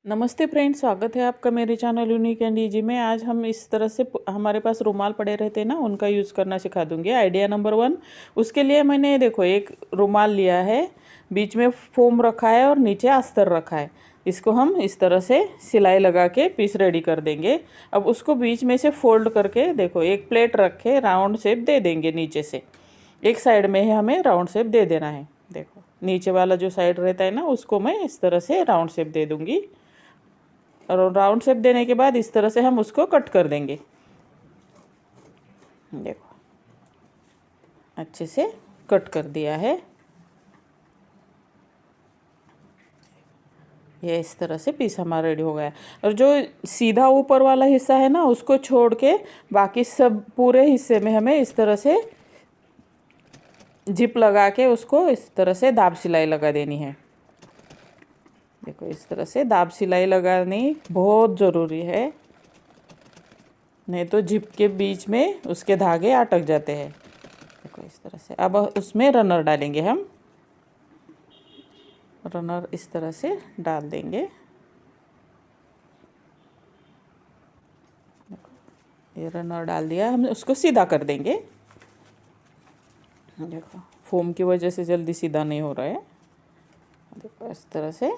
नमस्ते फ्रेंड्स, स्वागत है आपका मेरे चैनल यूनिक एंड ईजी में। आज हम इस तरह से हमारे पास रुमाल पड़े रहते हैं ना, उनका यूज़ करना सिखा दूंगी। आइडिया नंबर 1, उसके लिए मैंने देखो एक रुमाल लिया है, बीच में फोम रखा है और नीचे अस्तर रखा है। इसको हम इस तरह से सिलाई लगा के पीस रेडी कर देंगे। अब उसको बीच में से फोल्ड करके देखो एक प्लेट रख के राउंड शेप दे देंगे। नीचे से एक साइड में ही हमें राउंड शेप दे देना है। देखो नीचे वाला जो साइड रहता है ना, उसको मैं इस तरह से राउंड शेप दे दूंगी। और राउंड शेप देने के बाद इस तरह से हम उसको कट कर देंगे। देखो अच्छे से कट कर दिया है। ये इस तरह से पीस हमारा रेडी हो गया। और जो सीधा ऊपर वाला हिस्सा है ना, उसको छोड़ के बाकी सब पूरे हिस्से में हमें इस तरह से जिप लगा के उसको इस तरह से दाब सिलाई लगा देनी है। देखो इस तरह से दाब सिलाई लगानी बहुत ज़रूरी है, नहीं तो जिप के बीच में उसके धागे अटक जाते हैं। देखो इस तरह से। अब उसमें रनर डालेंगे हम। रनर इस तरह से डाल देंगे। देखो ये रनर डाल दिया, हम उसको सीधा कर देंगे। देखो फोम की वजह से जल्दी सीधा नहीं हो रहा है। देखो इस तरह से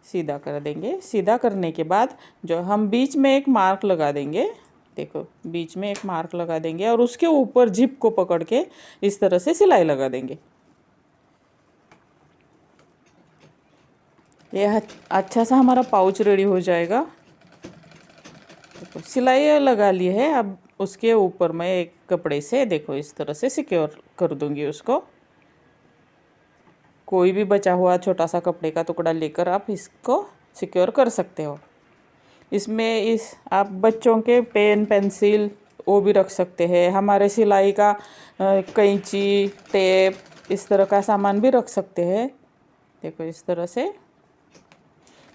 सीधा कर देंगे। सीधा करने के बाद जो हम बीच में एक मार्क लगा देंगे। देखो बीच में एक मार्क लगा देंगे और उसके ऊपर जिप को पकड़ के इस तरह से सिलाई लगा देंगे। ये अच्छा सा हमारा पाउच रेडी हो जाएगा। देखो सिलाई लगा ली है। अब उसके ऊपर मैं एक कपड़े से देखो इस तरह से सिक्योर कर दूंगी उसको। कोई भी बचा हुआ छोटा सा कपड़े का टुकड़ा लेकर आप इसको सिक्योर कर सकते हो। इसमें आप बच्चों के पेन पेंसिल वो भी रख सकते हैं। हमारे सिलाई का कैंची, टेप, इस तरह का सामान भी रख सकते हैं। देखो इस तरह से।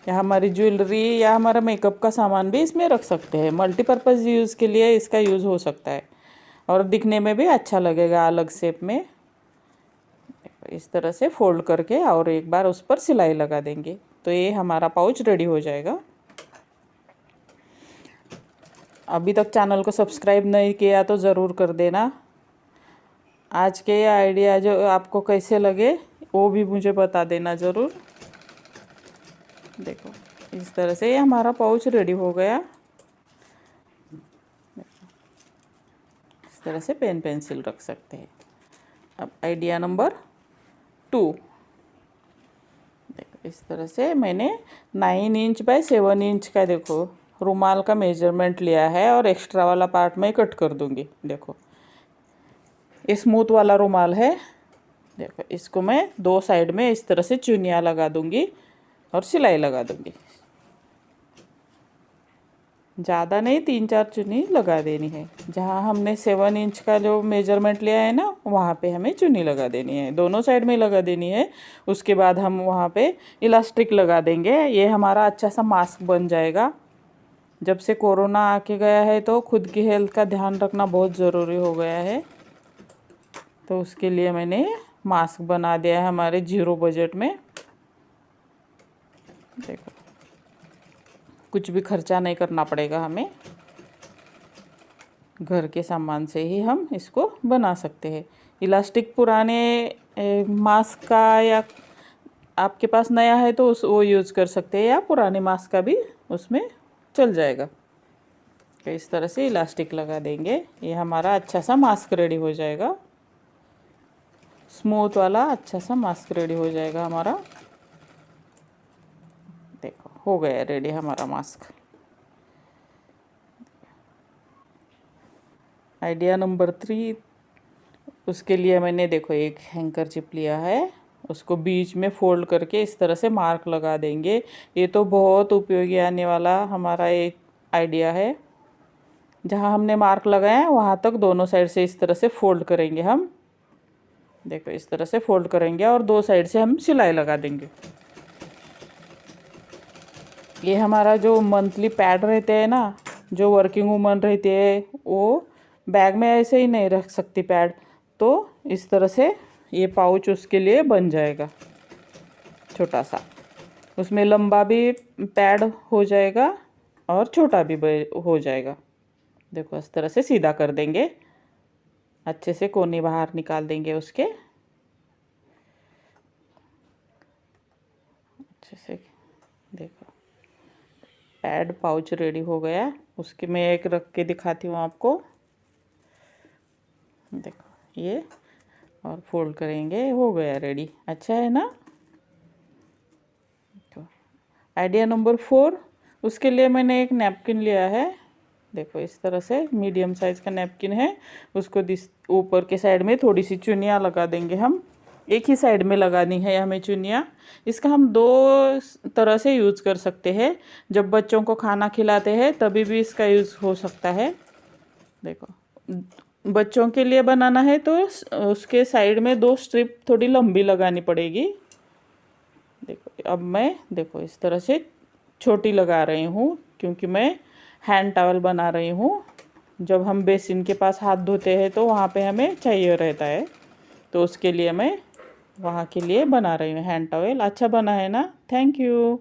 या हमारी ज्वेलरी या हमारा मेकअप का सामान भी इसमें रख सकते हैं। मल्टीपर्पज़ यूज़ के लिए इसका यूज़ हो सकता है और दिखने में भी अच्छा लगेगा अलग शेप में। इस तरह से फोल्ड करके और एक बार उस पर सिलाई लगा देंगे तो ये हमारा पाउच रेडी हो जाएगा। अभी तक चैनल को सब्सक्राइब नहीं किया तो ज़रूर कर देना। आज के ये आइडिया जो आपको कैसे लगे वो भी मुझे बता देना ज़रूर। देखो इस तरह से ये हमारा पाउच रेडी हो गया। इस तरह से पेन पेंसिल रख सकते हैं। अब आइडिया नंबर 2। देखो इस तरह से मैंने 9 इंच बाय 7 इंच का देखो रुमाल का मेजरमेंट लिया है और एक्स्ट्रा वाला पार्ट मैं कट कर दूंगी। देखो ये स्मूथ वाला रुमाल है। देखो इसको मैं 2 साइड में इस तरह से चुनिया लगा दूंगी और सिलाई लगा दूंगी। ज़्यादा नहीं, 3-4 चुनी लगा देनी है। जहाँ हमने 7 इंच का जो मेजरमेंट लिया है ना, वहाँ पे हमें चुनी लगा देनी है। दोनों साइड में लगा देनी है। उसके बाद हम वहाँ पे इलास्टिक लगा देंगे। ये हमारा अच्छा सा मास्क बन जाएगा। जब से कोरोना आके गया है तो खुद की हेल्थ का ध्यान रखना बहुत ज़रूरी हो गया है। तो उसके लिए मैंने मास्क बना दिया है हमारे 0 बजट में। देखो कुछ भी खर्चा नहीं करना पड़ेगा हमें। घर के सामान से ही हम इसको बना सकते हैं। इलास्टिक पुराने मास्क का या आपके पास नया है तो वो यूज़ कर सकते हैं, या पुराने मास्क का भी उसमें चल जाएगा। तो इस तरह से इलास्टिक लगा देंगे। ये हमारा अच्छा सा मास्क रेडी हो जाएगा। स्मूथ वाला अच्छा सा मास्क रेडी हो जाएगा हमारा। देखो हो गया रेडी हमारा मास्क। आइडिया नंबर 3, उसके लिए मैंने देखो एक हैंकरचिप लिया है। उसको बीच में फोल्ड करके इस तरह से मार्क लगा देंगे। ये तो बहुत उपयोगी आने वाला हमारा एक आइडिया है। जहाँ हमने मार्क लगाया है वहाँ तक दोनों साइड से इस तरह से फोल्ड करेंगे हम। देखो इस तरह से फोल्ड करेंगे और 2 साइड से हम सिलाई लगा देंगे। ये हमारा जो मंथली पैड रहते हैं ना, जो वर्किंग वूमन रहती है वो बैग में ऐसे ही नहीं रख सकती पैड, तो इस तरह से ये पाउच उसके लिए बन जाएगा छोटा सा। उसमें लंबा भी पैड हो जाएगा और छोटा भी हो जाएगा। देखो इस तरह से सीधा कर देंगे, अच्छे से कोने बाहर निकाल देंगे उसके, अच्छे से। देखो पैड पाउच रेडी हो गया। उसके मैं एक रख के दिखाती हूँ आपको। देखो ये, और फोल्ड करेंगे, हो गया रेडी। अच्छा है ना। तो आइडिया नंबर 4, उसके लिए मैंने एक नैपकिन लिया है। देखो इस तरह से मीडियम साइज़ का नैपकिन है। उसको ऊपर के साइड में थोड़ी सी चुनियाँ लगा देंगे हम। एक ही साइड में लगानी है हमें चुनियाँ। इसका हम 2 तरह से यूज़ कर सकते हैं। जब बच्चों को खाना खिलाते हैं तभी भी इसका यूज़ हो सकता है। देखो बच्चों के लिए बनाना है तो उसके साइड में 2 स्ट्रिप थोड़ी लंबी लगानी पड़ेगी। देखो अब मैं देखो इस तरह से छोटी लगा रही हूँ, क्योंकि मैं हैंड टॉवल बना रही हूँ। जब हम बेसिन के पास हाथ धोते हैं तो वहाँ पे हमें चाहिए रहता है, तो उसके लिए मैं वहाँ के लिए बना रही हूँ हैंड टॉवल। अच्छा बना है ना। Thank you.